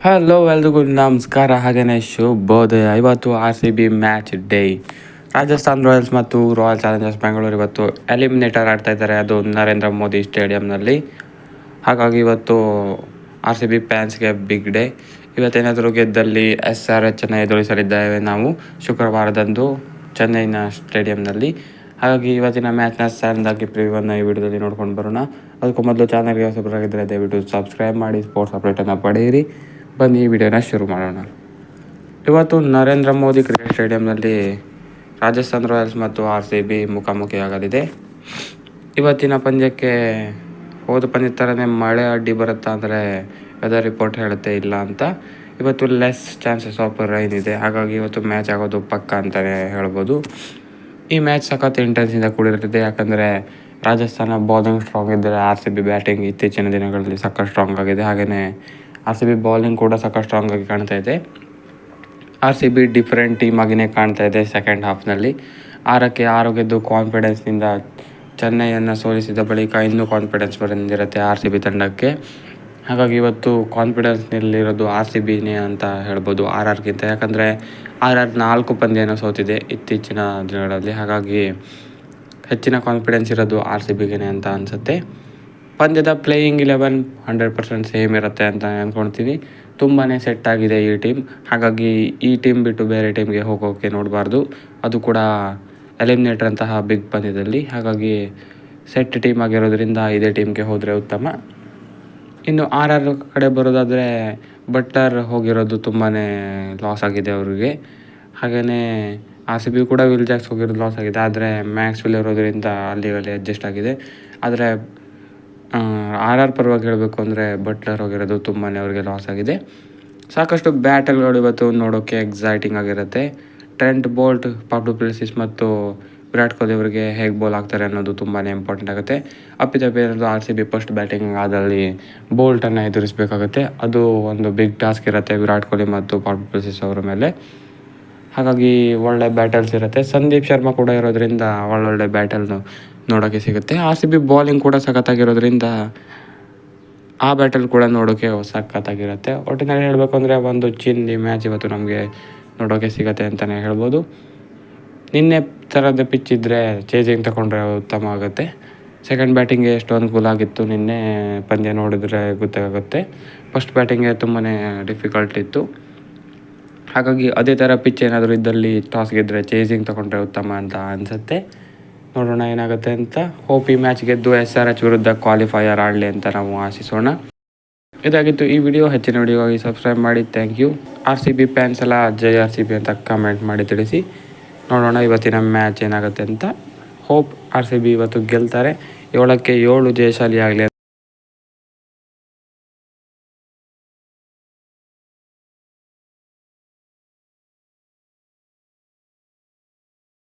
Hello ಎಲ್ರಿಗೂ ನಮಸ್ಕಾರ, ಹಾಗೆಯೇ ಶುಭೋದಯ. ಇವತ್ತು RCB match day. Rajasthan Royals ಮತ್ತು ರಾಯಲ್ ಚಾಲೆಂಜರ್ಸ್ ಬೆಂಗಳೂರು ಇವತ್ತು ಎಲಿಮಿನೇಟರ್ ಆಡ್ತಾ ಇದ್ದಾರೆ, ಅದು ನರೇಂದ್ರ ಮೋದಿ ಸ್ಟೇಡಿಯಂನಲ್ಲಿ. ಹಾಗಾಗಿ ಇವತ್ತು RCB ಫ್ಯಾನ್ಸ್ಗೆ ಬಿಗ್ ಡೇ. ಇವತ್ತೇನಾದರೂ ಗೆದ್ದಲ್ಲಿ SRHನ ಎದುರಿಸಲಿದ್ದೇವೆ ನಾವು ಶುಕ್ರವಾರದಂದು ಚೆನ್ನೈನ ಸ್ಟೇಡಿಯಂನಲ್ಲಿ. ಹಾಗಾಗಿ ಇವತ್ತಿನ ಮ್ಯಾಚ್ನ ಸಣ್ಣದಾಗಿ ಪ್ರಿವ್ಯೂವನ್ನು ಈ ವಿಡಿಯೋದಲ್ಲಿ ನೋಡ್ಕೊಂಡು ಬರೋಣ. ಅದಕ್ಕೂ ಮೊದಲು ಚಾನಲ್ಗೆ ಹೊಸಬರಾಗಿದ್ದರೆ ದಯವಿಟ್ಟು ಸಬ್ಸ್ಕ್ರೈಬ್ ಮಾಡಿ, ಸ್ಪೋರ್ಟ್ಸ್ ಅಪ್ಡೇಟನ್ನು ಪಡೆಯಿರಿ. ಬನ್ನಿ ಈ ವಿಡಿಯೋನ ಶುರು ಮಾಡೋಣ. ಇವತ್ತು ನರೇಂದ್ರ ಮೋದಿ ಕ್ರಿಕೆಟ್ ಸ್ಟೇಡಿಯಂನಲ್ಲಿ ರಾಜಸ್ಥಾನ್ ರಾಯಲ್ಸ್ ಮತ್ತು RCB ಮುಖಾಮುಖಿಯಾಗಲಿದೆ. ಇವತ್ತಿನ ಪಂದ್ಯಕ್ಕೆ ಹೋದ ಪಂದ್ಯದ ಥರನೇ ಮಳೆ ಅಡ್ಡಿ ಬರುತ್ತಾ ಅಂದರೆ ವೆದರ್ ರಿಪೋರ್ಟ್ ಹೇಳುತ್ತೆ ಇಲ್ಲ ಅಂತ. ಇವತ್ತು ಲೆಸ್ ಚಾನ್ಸಸ್ ಆಫ್ ರೈನ್ ಇದೆ, ಹಾಗಾಗಿ ಇವತ್ತು ಮ್ಯಾಚ್ ಆಗೋದು ಪಕ್ಕ ಅಂತಲೇ ಹೇಳ್ಬೋದು. ಈ ಮ್ಯಾಚ್ ಸಖತ್ ಇಂಟೆನ್ಸಿಂದ ಕೂಡಿರುತ್ತದೆ, ಯಾಕಂದರೆ ರಾಜಸ್ಥಾನ ಬೌಲಿಂಗ್ ಸ್ಟ್ರಾಂಗ್ ಇದ್ದರೆ RCB ಬ್ಯಾಟಿಂಗ್ ಇತ್ತೀಚಿನ ದಿನಗಳಲ್ಲಿ ಸಖತ್ ಸ್ಟ್ರಾಂಗ್ ಆಗಿದೆ. ಹಾಗೆಯೇ RCB ಬೌಲಿಂಗ್ ಕೂಡ ಸಖತ್ ಸ್ಟ್ರಾಂಗ್ ಆಗಿ ಕಾಣ್ತಾ ಇದೆ. RCB ಡಿಫ್ರೆಂಟ್ ಟೀಮ್ ಆಗಿಯೇ ಕಾಣ್ತಾ ಇದೆ. ಸೆಕೆಂಡ್ ಹಾಫ್ನಲ್ಲಿ 6-6 ಗೆದ್ದು ಕಾನ್ಫಿಡೆನ್ಸ್ನಿಂದ ಚೆನ್ನೈಯನ್ನು ಸೋಲಿಸಿದ ಬಳಿಕ ಇನ್ನೂ ಕಾನ್ಫಿಡೆನ್ಸ್ ಬಂದಿರುತ್ತೆ RCB ತಂಡಕ್ಕೆ. ಹಾಗಾಗಿ ಇವತ್ತು ಕಾನ್ಫಿಡೆನ್ಸ್ನಲ್ಲಿರೋದು RCBನೇ ಅಂತ ಹೇಳ್ಬೋದು RRಗಿಂತ. ಯಾಕಂದರೆ RR 4 ಪಂದ್ಯನ ಸೋತಿದೆ ಇತ್ತೀಚಿನ ದಿನಗಳಲ್ಲಿ. ಹಾಗಾಗಿ ಹೆಚ್ಚಿನ ಕಾನ್ಫಿಡೆನ್ಸ್ ಇರೋದು RCBಗೇ ಅಂತ ಅನಿಸುತ್ತೆ. ಪಂದ್ಯದ ಪ್ಲೇಯಿಂಗ್ 11 100% ಸೇಮ್ ಇರುತ್ತೆ ಅಂತ ಅಂದ್ಕೊಳ್ತೀನಿ. ತುಂಬಾ ಸೆಟ್ ಆಗಿದೆ ಈ ಟೀಮ್. ಹಾಗಾಗಿ ಈ ಟೀಮ್ ಬಿಟ್ಟು ಬೇರೆ ಟೀಮ್ಗೆ ಹೋಗೋಕ್ಕೆ ನೋಡಬಾರ್ದು, ಅದು ಕೂಡ ಎಲಿಮಿನೇಟರ್ ಅಂತಹ ಬಿಗ್ ಪಂದ್ಯದಲ್ಲಿ. ಹಾಗಾಗಿ ಸೆಟ್ ಟೀಮ್ ಆಗಿರೋದ್ರಿಂದ ಇದೇ ಟೀಮ್ಗೆ ಹೋದರೆ ಉತ್ತಮ. ಇನ್ನು RR ಕಡೆ ಬರೋದಾದರೆ ಬಟ್ಲರ್ ಹೋಗಿರೋದು ತುಂಬಾ ಲಾಸ್ ಆಗಿದೆ ಅವ್ರಿಗೆ. ಹಾಗೆಯೇ RCB ಕೂಡ ವಿಲ್ ಜಾಕ್ಸ್ ಹೋಗಿರೋದು ಲಾಸ್ ಆಗಿದೆ. ಆದರೆ ಮ್ಯಾಕ್ಸ್ವೆಲ್ ಇರೋದ್ರಿಂದ ಅಲ್ಲಿ ಅಡ್ಜಸ್ಟ್ ಆಗಿದೆ. ಆದರೆ RR ಪರವಾಗಿ ಹೇಳಬೇಕು ಅಂದರೆ ಬಟ್ಲರ್ ಹೋಗಿರೋದು ತುಂಬಾ ಅವ್ರಿಗೆ ಲಾಸ್ ಆಗಿದೆ. ಸಾಕಷ್ಟು ಬ್ಯಾಟಲ್ಗಳು ಇವತ್ತು ನೋಡೋಕ್ಕೆ ಎಕ್ಸೈಟಿಂಗ್ ಆಗಿರುತ್ತೆ. Trent bolt, Faf du Plessis ಮತ್ತು ವಿರಾಟ್ ಕೊಹ್ಲಿ ಅವರಿಗೆ ಹೇಗೆ ಬೌಲ್ ಆಗ್ತಾರೆ ಅನ್ನೋದು ತುಂಬಾ ಇಂಪಾರ್ಟೆಂಟ್ ಆಗುತ್ತೆ. ಅಪ್ಪಿತಪ್ಪಿರೋದು RCB ಫಸ್ಟ್ ಬ್ಯಾಟಿಂಗ್ ಆದಲ್ಲಿ ಬೋಲ್ಟನ್ನು ಎದುರಿಸಬೇಕಾಗುತ್ತೆ. ಅದು ಒಂದು ಬಿಗ್ ಟಾಸ್ಕ್ ಇರುತ್ತೆ ವಿರಾಟ್ ಕೊಹ್ಲಿ ಮತ್ತು ಫಾಫ್ ಡು ಪ್ಲೆಸಿಸ್ ಅವರ ಮೇಲೆ. ಹಾಗಾಗಿ ಒಳ್ಳೆ ಬ್ಯಾಟಲ್ಸ್ ಇರುತ್ತೆ. ಸಂದೀಪ್ ಶರ್ಮಾ ಕೂಡ ಇರೋದ್ರಿಂದ ಒಳ್ಳೊಳ್ಳೆ ಬ್ಯಾಟಲ್ನು ನೋಡೋಕ್ಕೆ ಸಿಗುತ್ತೆ. RCB ಬೌಲಿಂಗ್ ಕೂಡ ಸಖತ್ತಾಗಿರೋದ್ರಿಂದ ಆ ಬ್ಯಾಟಲ್ ಕೂಡ ನೋಡೋಕ್ಕೆ ಸಖತ್ತಾಗಿರುತ್ತೆ. ಒಟ್ಟಿನಲ್ಲಿ ಹೇಳಬೇಕು ಅಂದರೆ ಒಂದು ಚಿನ್ನಿ ಮ್ಯಾಚ್ ಇವತ್ತು ನಮಗೆ ನೋಡೋಕ್ಕೆ ಸಿಗುತ್ತೆ ಅಂತಲೇ ಹೇಳ್ಬೋದು. ನಿನ್ನೆ ಥರದ ಪಿಚ್ ಇದ್ದರೆ ಚೇಜಿಂಗ್ ತಗೊಂಡ್ರೆ ಉತ್ತಮ ಆಗುತ್ತೆ. ಸೆಕೆಂಡ್ ಬ್ಯಾಟಿಂಗ್ಗೆ ಎಷ್ಟು ಅನುಕೂಲ ಆಗಿತ್ತು ನಿನ್ನೆ ಪಂದ್ಯ ನೋಡಿದ್ರೆ ಗೊತ್ತಾಗುತ್ತೆ. ಫಸ್ಟ್ ಬ್ಯಾಟಿಂಗ್ಗೆ ತುಂಬಾ ಡಿಫಿಕಲ್ಟ್ ಇತ್ತು. ಹಾಗಾಗಿ ಅದೇ ಥರ ಪಿಚ್ ಏನಾದರೂ ಇದ್ದಲ್ಲಿ ಟಾಸ್ ಗೆದ್ದರೆ ಚೇಜಿಂಗ್ ತಗೊಂಡ್ರೆ ಉತ್ತಮ ಅಂತ ಅನಿಸುತ್ತೆ. ನೋಡೋಣ ಏನಾಗುತ್ತೆ ಅಂತ. ಹೋಪ್ ಈ ಮ್ಯಾಚ್ ಗೆದ್ದು SRH ವಿರುದ್ಧ ಕ್ವಾಲಿಫೈಯರ್ ಆಡಲಿ ಅಂತ ನಾವು ಆಶಿಸೋಣ. ಇದಾಗಿತ್ತು ಈ ವಿಡಿಯೋ. ಹೆಚ್ಚಿನ ವಿಡಿಯೋಗಾಗಿ ಸಬ್ಸ್ಕ್ರೈಬ್ ಮಾಡಿ. Thank you. RCB ಫ್ಯಾನ್ಸ್ ಎಲ್ಲ ಜೈ RCB ಅಂತ ಕಮೆಂಟ್ ಮಾಡಿ ತಿಳಿಸಿ. ನೋಡೋಣ ಇವತ್ತಿನ ಮ್ಯಾಚ್ ಏನಾಗುತ್ತೆ ಅಂತ. ಹೋಪ್ RCB ಇವತ್ತು ಗೆಲ್ತಾರೆ. 7ಕ್ಕೆ 7 ಜಯಶಾಲಿ ಆಗಲಿ.